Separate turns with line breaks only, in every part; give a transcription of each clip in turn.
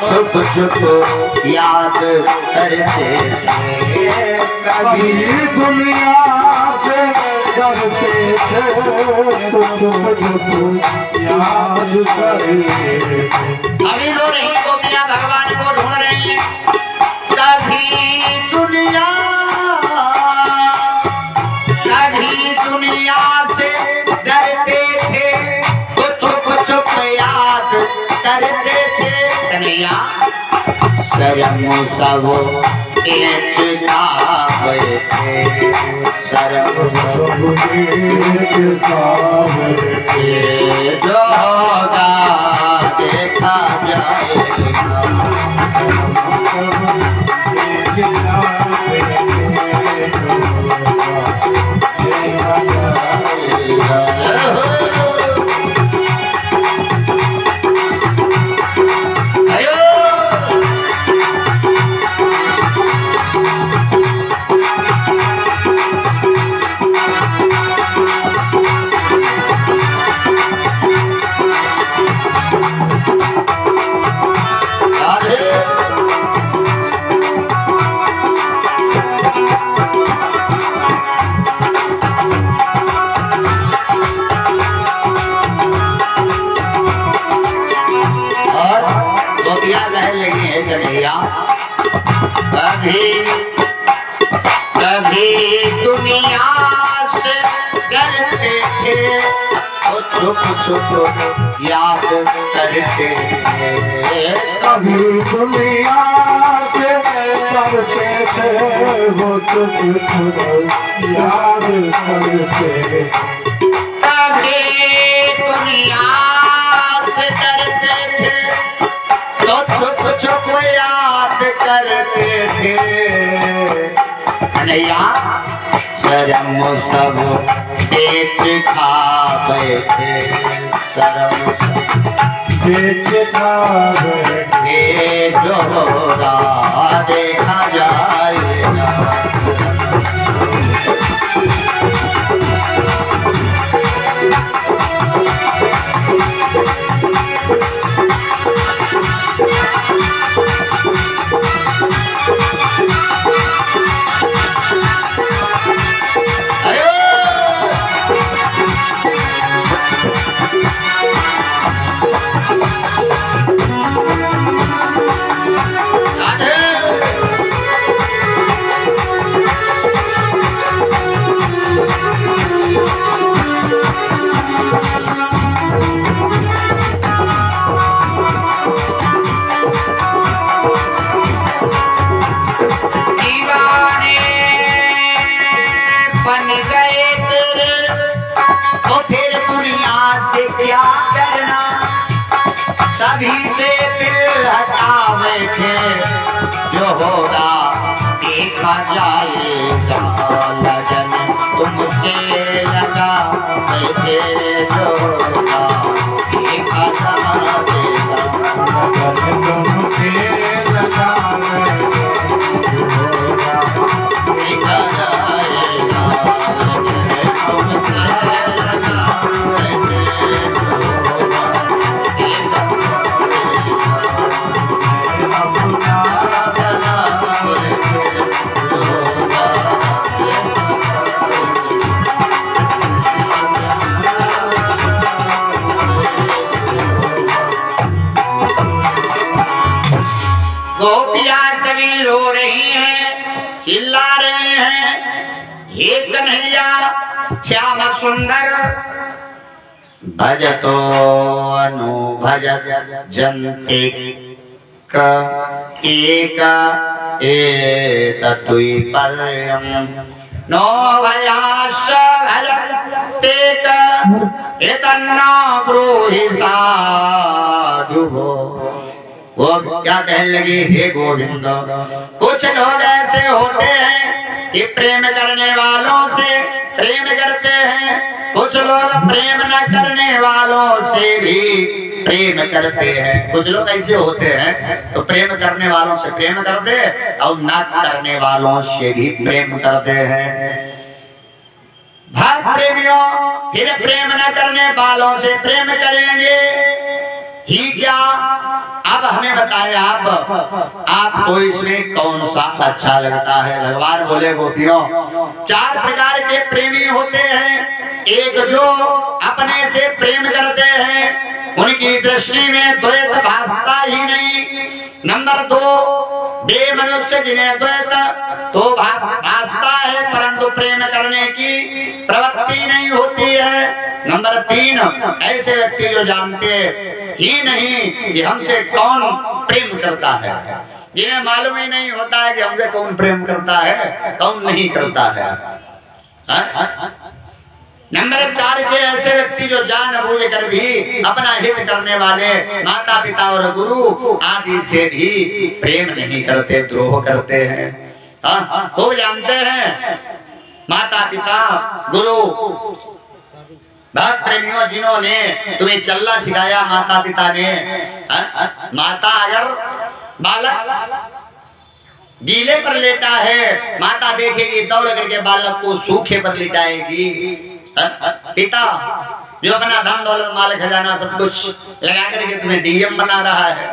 छुप छुप याद करते
कभी दुनिया से डरते थे तो छुप छुप याद करते।
अभी रो रही गोपियां भगवान को ढूंढ रही हैं। कभी दुनिया से डरते थे तो छुप छुप याद करते थे। कन्हैया शर्म सब एक खावे थे, शर्म सब
एक खावे थे,
जो होगा देखा जाएगा। कभी दुनिया से डरते थे तो छुप छुप याद करते थे।
कभी दुनिया से डरते थे वो छुप छुप याद करते।
कभी दुनिया से डरते थे तो छुप छुप याद करते थे। कन्हैया शर्म सब देख खावे थे, शर्म
देख खावे
थे, जो होगा देखा जाएगा। क्या करना सभी से दिल हटावे थे, जो होगा देखा जाएगा। लगन तुमसे लगा थे, जो होगा देखा जाएगा।
लगन तुमसे लगा
देखा जाएगा। लगन तुमसे लगा चिल्ला रहे हैं, हे कन्हैया श्याम सुंदर भजतो अनु भज जंते एक एततुई पर्यम नो भयाश भजते एतन्नो ब्रूहि साधु। वो क्या कहने लगी, हे गोविंद, कुछ लोग ऐसे होते हैं कि प्रेम करने वालों से प्रेम करते हैं, कुछ लोग प्रेम न करने वालों से भी प्रेम करते हैं। कुछ लोग ऐसे होते हैं तो प्रेम करने वालों से प्रेम करते हैं और न करने वालों से भी प्रेम करते हैं। भक्त प्रेमियों फिर प्रेम न करने वालों से प्रेम करेंगे ही क्या? अब हमें बताएं आपको इसमें कौन सा अच्छा लगता है? भगवान बोले गोपियों, चार प्रकार के प्रेमी होते हैं। एक जो अपने से प्रेम करते हैं, उनकी दृष्टि में द्वैत भासता ही नहीं। नंबर दो, वे मनुष्य जिन्हें द्वैत तो भासता है परंतु प्रेम करने की प्रवृत्ति नहीं होती है। नंबर तीन, ऐसे व्यक्ति जो जानते ही नहीं कि हमसे कौन प्रेम करता है, जिन्हें मालूम ही नहीं होता है कि हमसे कौन प्रेम करता है कौन नहीं करता है। नंबर चार के ऐसे व्यक्ति जो जान बूझ कर भी अपना हित करने वाले माता पिता और गुरु आदि से भी प्रेम नहीं करते, द्रोह करते हैं। खूब जानते हैं माता पिता गुरु भक्त प्रेमियों, जिन्होंने तुम्हें चलना सिखाया माता पिता ने। माता अगर बालक गीले पर लेटा है, माता देखेगी दौड़ करके बालक को सूखे पर लिटाएगी। पिता जो अपना धन दौलत माल खजाना सब कुछ लगा करके तुम्हें डीएम बना रहा है,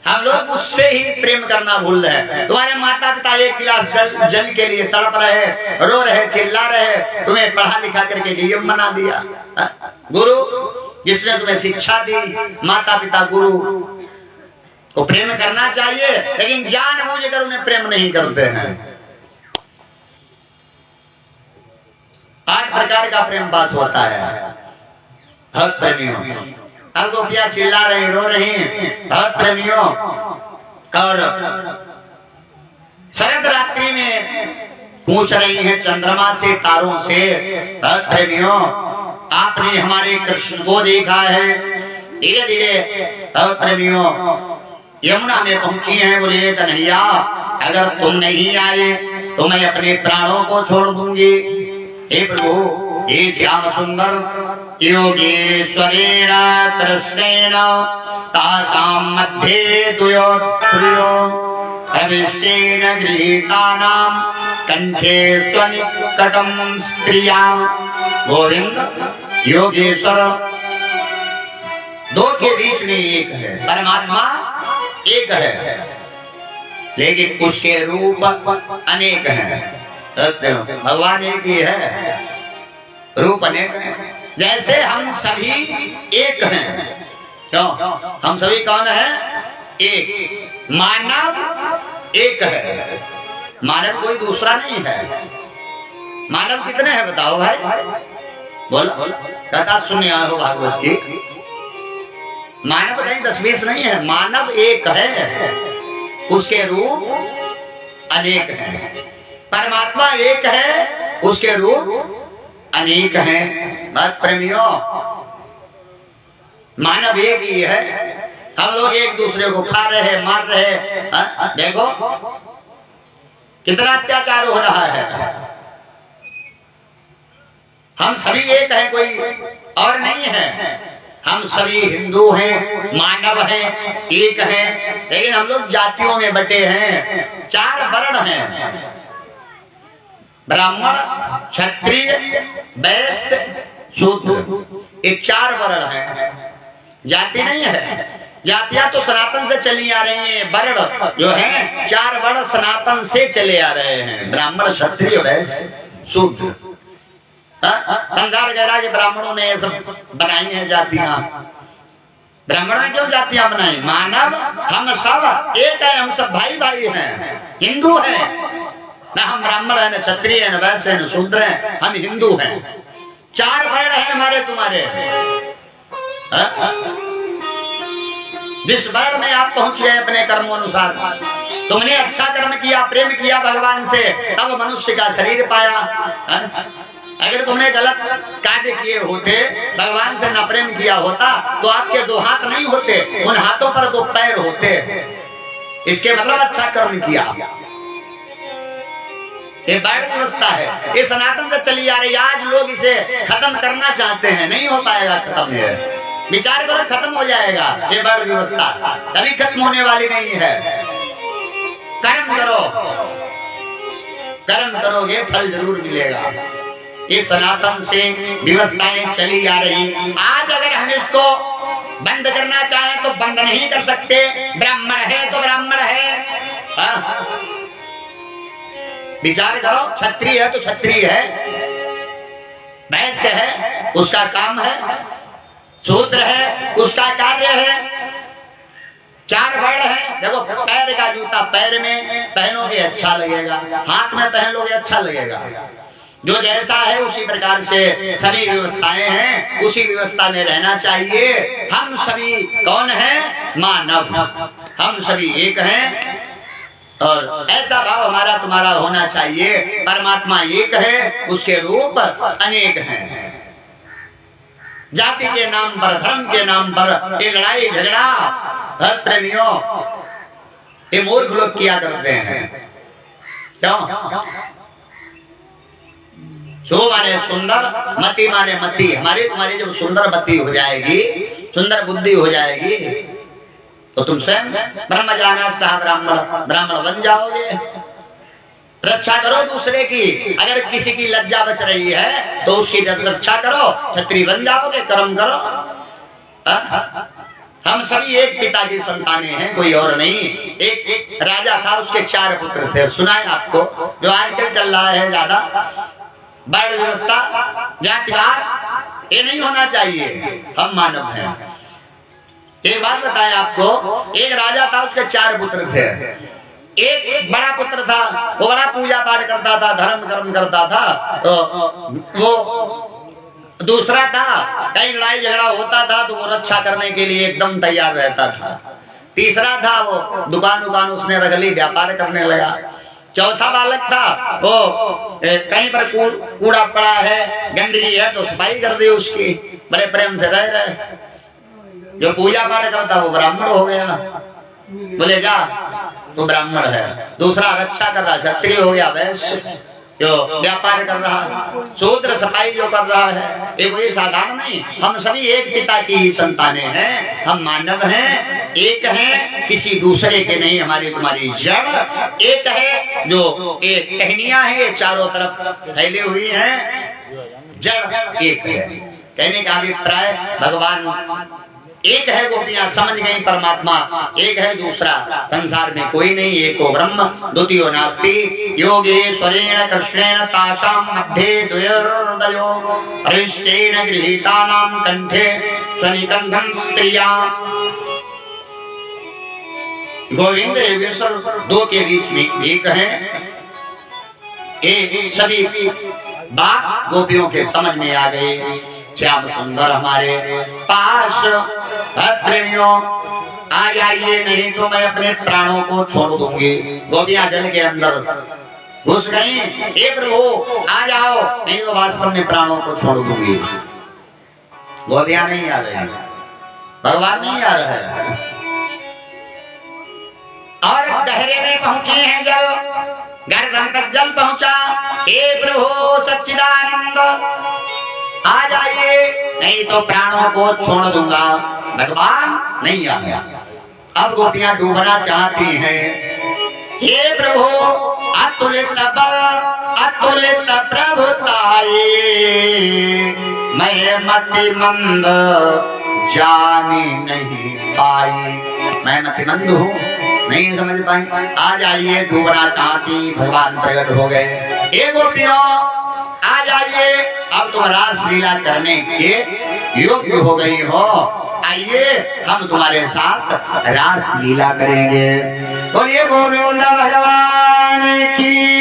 हम लोग उससे ही प्रेम करना भूल रहे हैं। तुम्हारे माता पिता एक गिलास जल के लिए तड़प रहे, रो रहे, चिल्ला रहे, तुम्हें पढ़ा लिखा करके डीएम बना दिया। गुरु जिसने तुम्हें शिक्षा दी, माता पिता गुरु को प्रेम करना चाहिए, लेकिन जानबूझकर उन्हें प्रेम नहीं करते हैं। 8 प्रकार का प्रेम पास होता है भक्त प्रेमियों। अब गोपियां चिल्ला रही, रो रही भक्त प्रेमियों। और शरद रात्रि में पूछ रही हैं चंद्रमा से, तारों से, भक्त प्रेमियों आपने हमारे कृष्ण को देखा है? धीरे धीरे भक्त प्रेमियों यमुना में पहुंची हैं। बोले कन्हैया, अगर तुम नहीं आए तो मैं अपने प्राणों को छोड़ दूंगी। हे प्रभु, हे श्याम सुंदर, योगेश्वरेण कृष्णेण तासां मध्ये द्वयो अविष्टेन गृहीतानां कंठे स्वनिकटं स्त्रियां। गोविंद योगेश्वर दो के बीच में एक है, परमात्मा एक है, लेकिन उसके रूप अनेक हैं। भगवान एक ही है, रूप अनेक है। जैसे हम सभी एक हैं, क्यों? हम सभी कौन है? एक। मानव एक है, मानव कोई दूसरा नहीं है। मानव कितने हैं बताओ भाई? बोलो, कथा सुनिए हो भागवत की। मानव कहीं 10-20 नहीं है, मानव एक है, उसके रूप अनेक हैं। परमात्मा एक है, उसके रूप अनेक हैं। भक्त प्रेमियों, मानव एक ही है, हम लोग एक दूसरे को खा रहे हैं, मार रहे हैं। देखो कितना अत्याचार हो रहा है। हम सभी एक हैं, कोई और नहीं है। हम सभी हिंदू हैं, मानव हैं, एक हैं, लेकिन हम लोग जातियों में बटे हैं। 4 वर्ण हैं, ब्राह्मण, क्षत्रिय, वैश्य, शूद्र। ये 4 वर्ण हैं, जाति नहीं है। जातियां तो सनातन से चली आ रही हैं, वर्ण जो है 4 वर्ण सनातन से चले आ रहे हैं, ब्राह्मण, क्षत्रिय, वैश्य, शूद्र। संसार गहरा के ब्राह्मणों ने ये सब बनाई हैं जातियां। ब्राह्मण में क्यों जातियां बनाई? मानव हम सब एक है, हम सब भाई भाई हैं, हिंदू हैं ना। हम ब्राह्मण है, न क्षत्रिय है, न वैश्य है, न शूद्र है, हम हिंदू हैं। 4 वर्ण है हमारे तुम्हारे। जिस वर्ण में आप पहुंच गए अपने कर्मों अनुसार, तुमने अच्छा कर्म किया, प्रेम किया भगवान से, तब मनुष्य का शरीर पाया। अगर तुमने गलत कार्य किए होते, भगवान से न प्रेम किया होता, तो आपके 2 हाथ नहीं होते, उन हाथों पर 2 पैर होते। इसके मतलब अच्छा कर्म किया। ये वर्ण व्यवस्था है, ये सनातन से चली आ रही। आज लोग इसे खत्म करना चाहते हैं, नहीं हो पाएगा खत्म। ये विचार करो, खत्म हो जाएगा ये वर्ण व्यवस्था, कभी खत्म होने वाली नहीं है। कर्म करो, कर्म करोगे फल जरूर मिलेगा। ये सनातन से व्यवस्थाएं चली आ रही। आज अगर हम इसको बंद करना चाहें तो बंद नहीं कर सकते। ब्राह्मण है तो ब्राह्मण है, विचार करो। क्षत्रिय है तो क्षत्रिय है, वैश्य है उसका काम है, शूद्र है उसका कार्य है। 4 वर्ण है। देखो, पैर का जूता पैर में पहनोगे अच्छा लगेगा, हाथ में पहन लोगे अच्छा लगेगा। जो जैसा है उसी प्रकार से सभी व्यवस्थाएं हैं, उसी व्यवस्था में रहना चाहिए। हम सभी कौन हैं? मानव। हम सभी एक हैं और ऐसा भाव हमारा तुम्हारा होना चाहिए। परमात्मा एक है, उसके रूप अनेक हैं। जाति के नाम पर, धर्म के नाम पर ये लड़ाई झगड़ा प्रेमियों, ये मूर्ख लोग किया करते हैं। क्यों? सो माने सुंदर, मति माने मति। हमारी तुम्हारी जब सुंदर मति हो जाएगी, सुंदर बुद्धि हो जाएगी, तो तुम स्वयं ब्रह्म जाना सह ब्राह्मण बन जाओगे। रक्षा करो दूसरे की। अगर किसी की लज्जा बच रही है तो उसकी रक्षा करो, क्षत्रिय बन जाओगे। कर्म करो। हम सभी एक पिता की संतानें हैं, कोई और नहीं। एक राजा था, उसके 4 पुत्र थे। सुनाए आपको, जो आजकल चल रहा है ज्यादा, वर्ण व्यवस्था, जातिवाद, ये नहीं होना चाहिए। हम मानव हैं। एक बात बताएं आपको, एक राजा था, उसके 4 पुत्र थे। एक बड़ा पुत्र था, वो बड़ा पूजा पाठ करता था, धर्म कर्म करता था। तो वो दूसरा था, कहीं लड़ाई झगड़ा होता था तो वो रक्षा करने के लिए एकदम तैयार रहता था। तीसरा था, वो दुकान उसने रख ली, व्यापार करने लगा। चौथा बालक था, वो कहीं पर कूड़ा पड़ा है, गंदगी है तो सफाई कर दी उसकी, बड़े प्रेम से रह रहे। जो पूजा पाठ करता वो ब्राह्मण हो गया। बोले जा तो ब्राह्मण है। दूसरा रक्षा कर रहा, क्षत्रिय हो गया। वैश्य जो व्यापार कर रहा है, शूद्र सफाई जो कर रहा है, ये कोई साधारण नहीं। हम सभी एक पिता की ही संतानें हैं। हम मानव हैं, एक हैं, किसी दूसरे के नहीं। हमारी तुम्हारी जड़ एक है। जो एक टहनियां है, ये चारों तरफ फैली हुई हैं, जड़ एक है। कहने का अभिप्राय भगवान एक है। गोपियां समझ गई, परमात्मा एक है, दूसरा संसार में कोई नहीं। एको ब्रह्म द्वितीयो नास्ति। योगेश्वरेण कृष्णेन तासाम मध्ये द्वयोर्दयो हरिष्ठेन गृहीतानां कंठे स्वनिकंठं स्त्रिया। गोविंद योगेश्वर 2 के बीच में एक है। एक सभी बात गोपियों के समझ में आ गए। श्याम सुंदर हमारे पास प्रेमियों आ जाइए, नहीं तो मैं अपने प्राणों को छोड़ दूंगी। गोपियां जल के अंदर घुस गई। हे प्रभु आ जाओ, नहीं तो वास्तव में प्राणों को छोड़ दूंगी। गोपियां नहीं आ रही, भगवान नहीं आ रहा है। और गहरे में पहुंचे हैं जल, गर्दन तक जल पहुंचा। हे प्रभु सच्चिदानंद आ जाइए, नहीं तो प्राणों को छोड़ दूंगा। भगवान नहीं आया। अब गोपियां डूबना चाहती हैं। हे प्रभु अतुलित बल, अतुलित प्रभुताई, मैं मति मंद जानी नहीं पाई। मैं मति मंद हूँ, नहीं समझ पाई। आ जाइए, डूबना चाहती। भगवान प्रकट हो गए। हे गोपियों आ जाइए, अब तुम रास लीला करने के योग्य हो गई हो। आइए हम तुम्हारे साथ रास लीला करेंगे। तो ये गोविंद भगवान की